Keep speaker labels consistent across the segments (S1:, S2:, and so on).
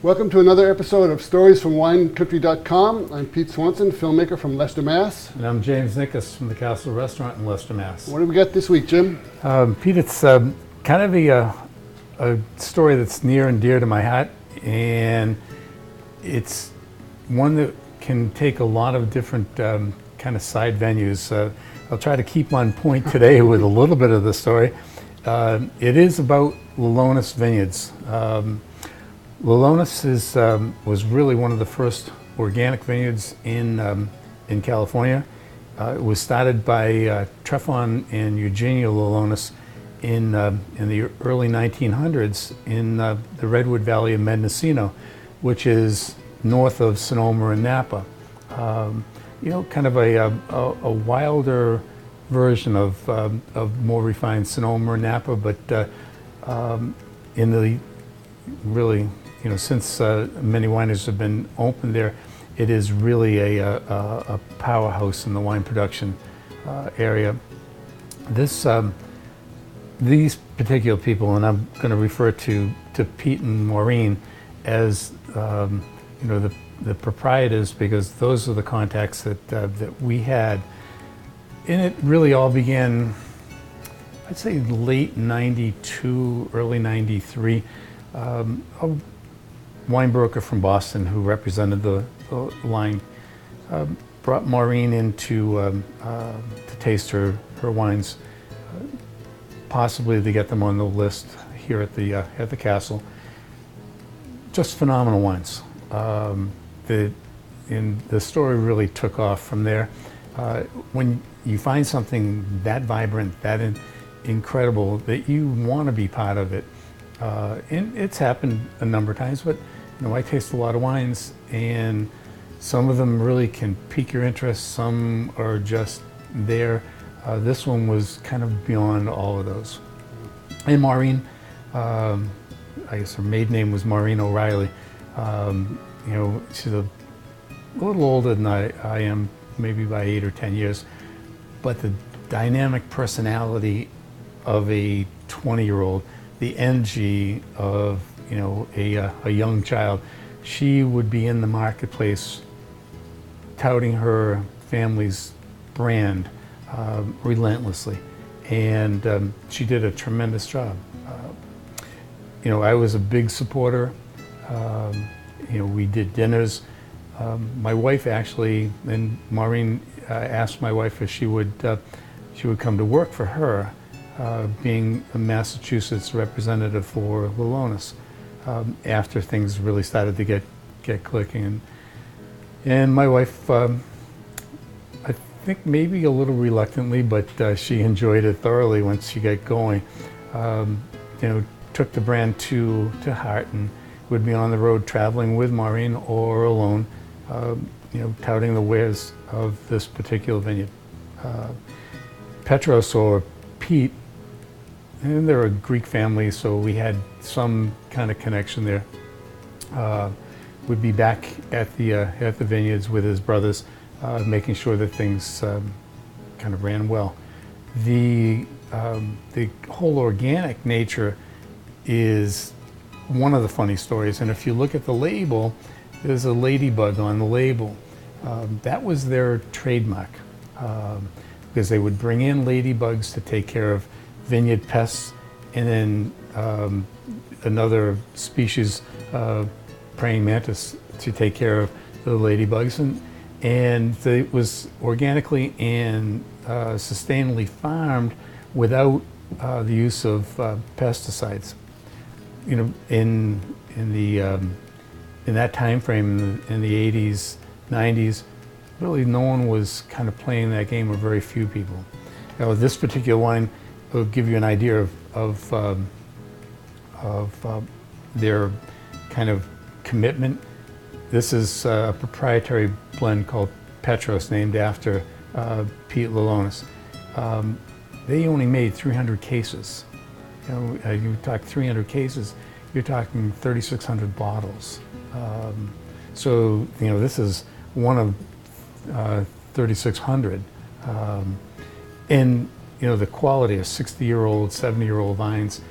S1: Welcome to another episode of Stories from WineCountry.com. I'm Pete Swanson, filmmaker from Leicester, Mass.
S2: And I'm James Nickus from the Castle Restaurant in Leicester, Mass.
S1: What do we got this week, Jim?
S2: Pete, it's kind of a story that's near and dear to my heart, and it's one that can take a lot of different kind of side venues. I'll try to keep on point today with a little bit of the story. It is about Lolonis vineyards. Lolonis was really one of the first organic vineyards in California. It was started by Trefon and Eugenia Lolonis in the early 1900s in the Redwood Valley of Mendocino, which is north of Sonoma and Napa. Kind of a wilder version of more refined Sonoma and Napa, but in the really, since many wineries have been open there, it is really a powerhouse in the wine production area. These particular people, and I'm going to refer to Pete and Maureen as the proprietors, because those are the contacts that we had. And it really all began, I'd say, late '92, early '93. A wine broker from Boston who represented the line brought Maureen in to taste her wines, possibly to get them on the list here at the castle. Just phenomenal wines. The story really took off from there. When you find something that vibrant, that incredible, that you want to be part of it. And it's happened a number of times, but I taste a lot of wines, and some of them really can pique your interest, some are just there. This one was kind of beyond all of those. And Maureen, I guess her maiden name was Maureen O'Reilly. She's a little older than I am, maybe by 8 or 10 years, but the dynamic personality of a 20-year-old, the energy of a young child. She would be in the marketplace touting her family's brand relentlessly, and she did a tremendous job. I was a big supporter. We did dinners. My wife actually, and Maureen asked my wife if she would come to work for her, being a Massachusetts representative for Lolonis, after things really started to get clicking. And my wife, I think maybe a little reluctantly, but she enjoyed it thoroughly once she got going. Took the brand to heart, and would be on the road traveling with Maureen or alone, touting the wares of this particular vineyard. Petros, or Pete, and they're a Greek family, so we had some kind of connection there. Would be back at the vineyards with his brothers, making sure that things kind of ran well. The whole organic nature is one of the funny stories, and if you look at the label, there's a ladybug on the label. That was their trademark, because they would bring in ladybugs to take care of vineyard pests, and then another species, praying mantis, to take care of the ladybugs, and it was organically and sustainably farmed without the use of pesticides. In that time frame, in the 80s, 90s, really no one was kind of playing that game, or very few people. This particular wine will give you an idea of their kind of commitment. This is a proprietary blend called Petros, named after Pete Lolonis. They only made 300 cases. You talk 300 cases, you're talking 3,600 bottles. So this is one of 3,600. And the quality of 60-year-old, 70-year-old vines.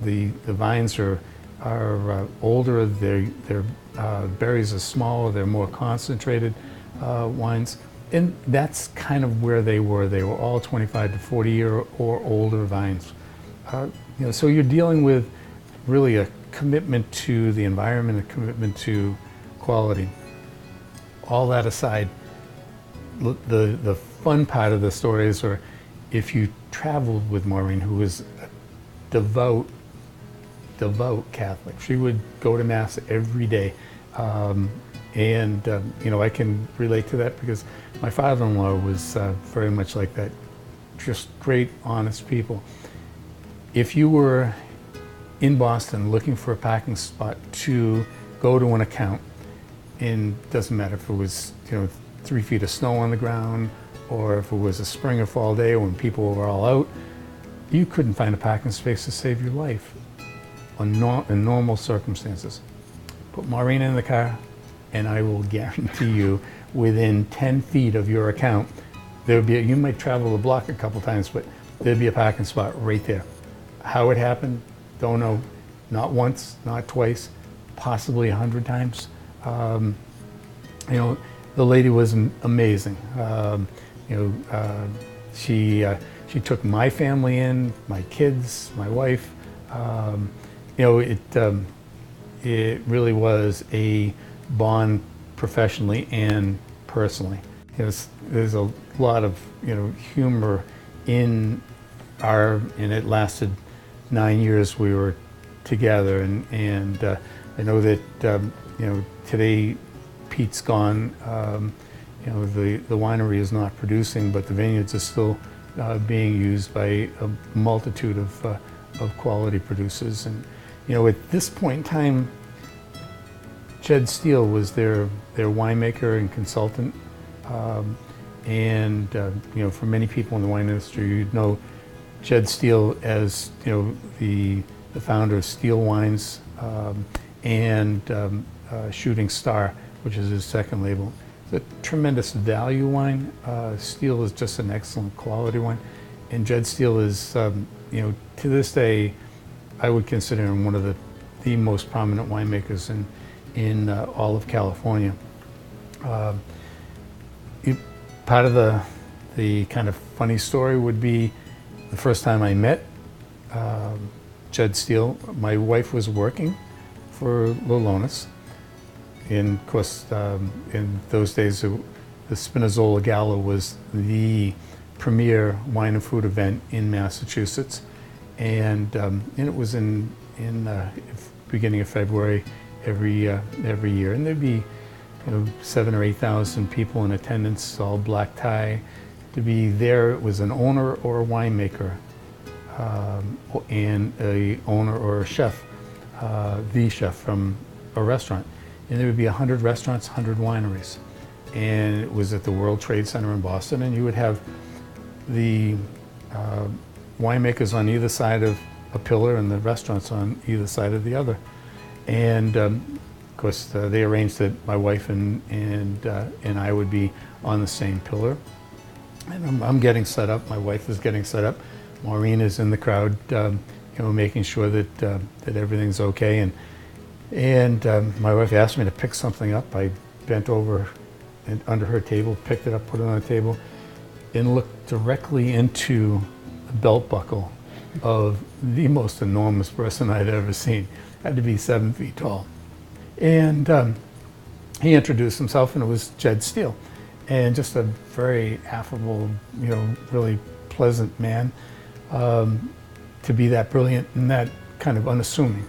S2: The vines are older, their berries are smaller, they're more concentrated wines. And that's kind of where they were. They were all 25 to 40 year or older vines. So you're dealing with really a commitment to the environment, a commitment to quality. All that aside, the fun part of the story is, or if you traveled with Maureen, who was a devout Catholic. She would go to Mass every day. I can relate to that because my father-in-law was very much like that. Just great, honest people. If you were in Boston looking for a parking spot to go to an account, and it doesn't matter if it was 3 feet of snow on the ground, or if it was a spring or fall day when people were all out, you couldn't find a parking space to save your life in normal circumstances. Put Maureen in the car, and I will guarantee you, within 10 feet of your account, there would be you might travel the block a couple times, but there'd be a parking spot right there. How it happened, don't know. Not once, not twice, possibly 100 times. The lady was amazing. She took my family in, my kids, my wife. It really was a bond professionally and personally. There's a lot of humor in and it lasted 9 years we were together, and I know that today Pete's gone. The winery is not producing, but the vineyards are still being used by a multitude of quality producers. And at this point in time, Jed Steele was their winemaker and consultant. For many people in the wine industry, you'd know Jed Steele as the founder of Steele Wines and Shooting Star, which is his second label. It's a tremendous value wine. Steele is just an excellent quality wine, and Jed Steele is, to this day, I would consider him one of the most prominent winemakers in all of California. Part of the kind of funny story would be the first time I met Jed Steele. My wife was working for Lolonis. And of course, in those days, the Spinazzola Gala was the premier wine and food event in Massachusetts, and it was in beginning of February every year, and there'd be 7,000 or 8,000 people in attendance, all black tie. To be there, it was an owner or a winemaker, and a owner or a chef, the chef from a restaurant. And there would be 100 restaurants, 100 wineries. And it was at the World Trade Center in Boston, and you would have the winemakers on either side of a pillar and the restaurants on either side of the other. And of course, they arranged that my wife and I would be on the same pillar. And I'm getting set up, my wife is getting set up. Maureen is in the crowd, making sure that everything's okay. And my wife asked me to pick something up. I bent over and under her table, picked it up, put it on the table, and looked directly into the belt buckle of the most enormous person I'd ever seen. Had to be 7 feet tall. And he introduced himself, and it was Jed Steele. And just a very affable, really pleasant man, to be that brilliant and that kind of unassuming.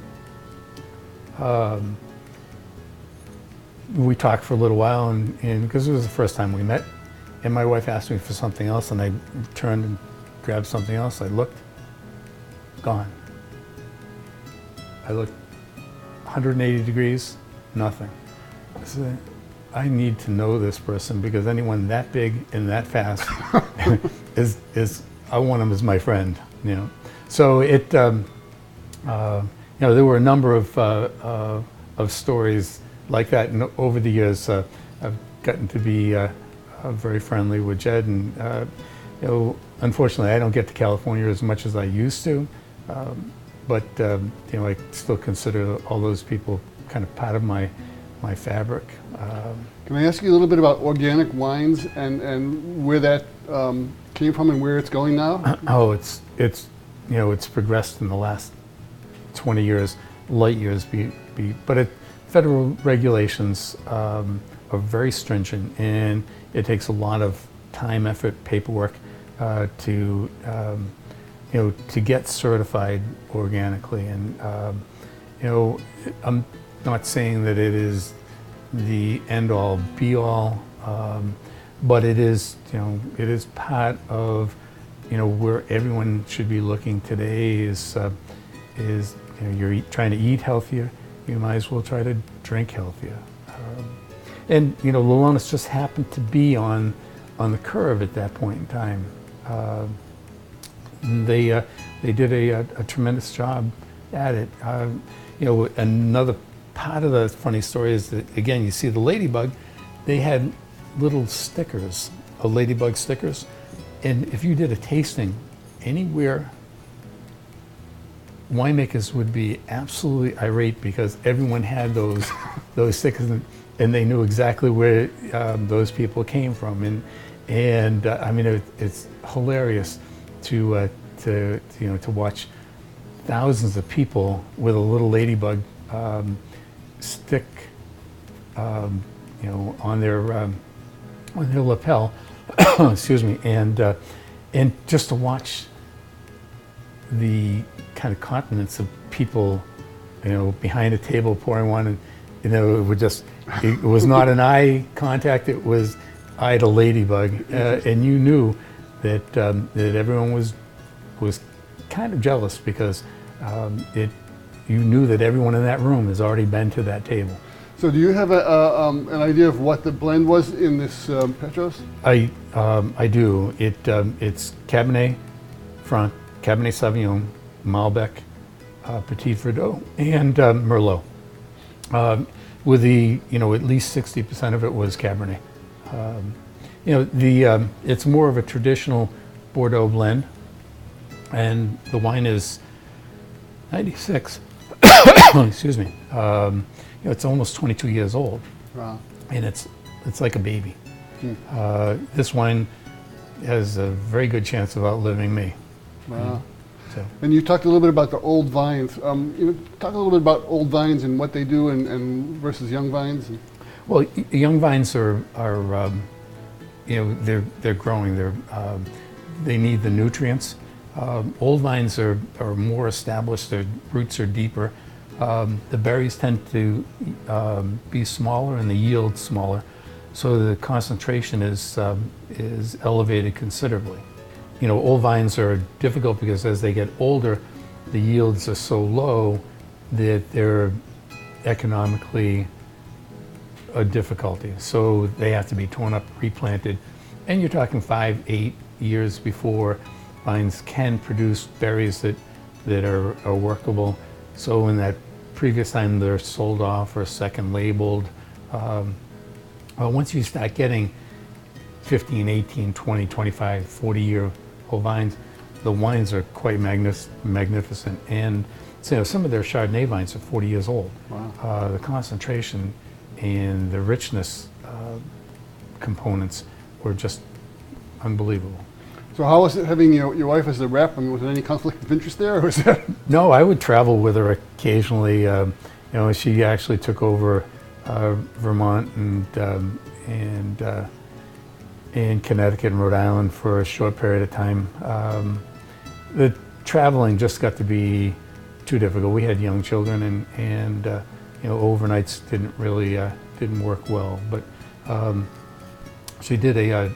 S2: We talked for a little while, and because it was the first time we met, and my wife asked me for something else, and I turned and grabbed something else. I looked, gone. I looked 180 degrees, nothing. I said, I need to know this person, because anyone that big and that fast I want him as my friend, So it, there were a number of stories like that, and over the years, I've gotten to be very friendly with Jed, and unfortunately, I don't get to California as much as I used to. but you know, I still consider all those people kind of part of my fabric.
S1: Can I ask you a little bit about organic wines and where that came from and where it's going now?
S2: Oh, it's you know, it's progressed in the last 20 years, light years. But federal regulations are very stringent, and it takes a lot of time, effort, paperwork to you know, to get certified organically. And you know, I'm not saying that it is the end-all, be-all, but it is, you know, it is part of, you know, where everyone should be looking today is you know, you're trying to eat healthier, you might as well try to drink healthier. And you know, Lolonis just happened to be on the curve at that point in time. They did a tremendous job at it. You know, another part of the funny story is that, again, you see the ladybug, they had little stickers, ladybug stickers, and if you did a tasting anywhere, winemakers would be absolutely irate because everyone had those stickers, and they knew exactly where those people came from, and I mean, it's hilarious to you know, to watch thousands of people with a little ladybug stick, you know, on their lapel, excuse me, and just to watch the kind of continence of people, you know, behind a table pouring one, and you know, it was not an eye contact, it was eye to ladybug, and you knew that that everyone was kind of jealous because you knew that everyone in that room has already been to that table.
S1: So do you have an idea of what the blend was in this Petros?
S2: I do. It's Cabernet Franc, Cabernet Sauvignon, Malbec, Petit Verdot, and Merlot. With the, you know, at least 60% of it was Cabernet. You know, it's more of a traditional Bordeaux blend, and the wine is 96. Excuse me. You know, it's almost 22 years old.
S1: Wow.
S2: And it's like a baby. This wine has a very good chance of outliving me.
S1: Wow.
S2: So.
S1: And you talked a little bit about the old vines. You know, talk a little bit about old vines and what they do, and versus young vines.
S2: Well, young vines are you know, they're growing. They need the nutrients. Old vines are more established. Their roots are deeper. The berries tend to be smaller and the yield smaller, so the concentration is elevated considerably. You know, old vines are difficult because as they get older, the yields are so low that they're economically a difficulty. So they have to be torn up, replanted, and you're talking 5-8 years before vines can produce berries that are workable. So in that previous time they're sold off or second labeled. Well, once you start getting 15, 18, 20, 25, 40-year old vines, the wines are quite magnificent. And so some of their Chardonnay vines are 40 years old.
S1: Wow.
S2: The concentration and the richness components were just unbelievable.
S1: So how was it having your wife as the rep? I mean, was there any conflict of interest there, or was that?
S2: No, I would travel with her occasionally. You know, she actually took over Vermont and Connecticut and Rhode Island for a short period of time. The traveling just got to be too difficult. We had young children, and you know, overnights didn't work well. But she did a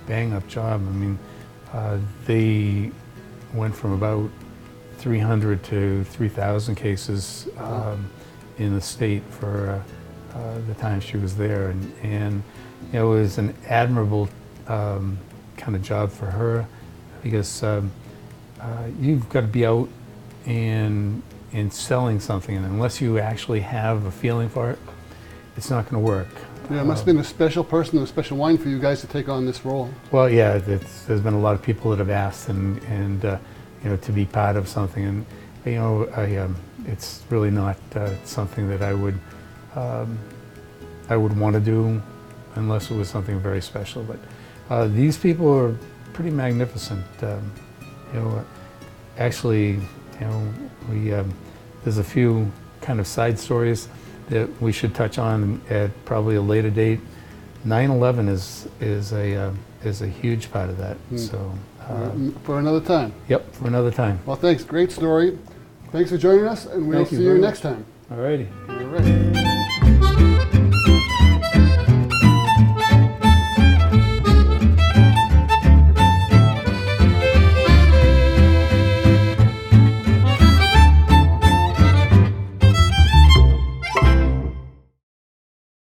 S2: bang-up job. I mean, they went from about 300 to 3,000 cases in the state for the time she was there, and you know, it was an admirable kind of job for her because you've got to be out and selling something, and unless you actually have a feeling for it, it's not going to work.
S1: Yeah, it must have been a special person and a special wine for you guys to take on this role.
S2: Well, yeah, there's been a lot of people that have asked and you know, to be part of something, you know, it's really not something that I would want to do unless it was something very special. But these people are pretty magnificent. You know, actually, you know, there's a few kind of side stories that we should touch on at probably a later date. 9/11 is a huge part of that. So
S1: For another time.
S2: yep, for another time.
S1: Well, thanks. Great story. Thanks for joining us, and we'll
S2: Thank you
S1: see you
S2: very
S1: next
S2: much.
S1: time.
S2: All righty.
S1: All right.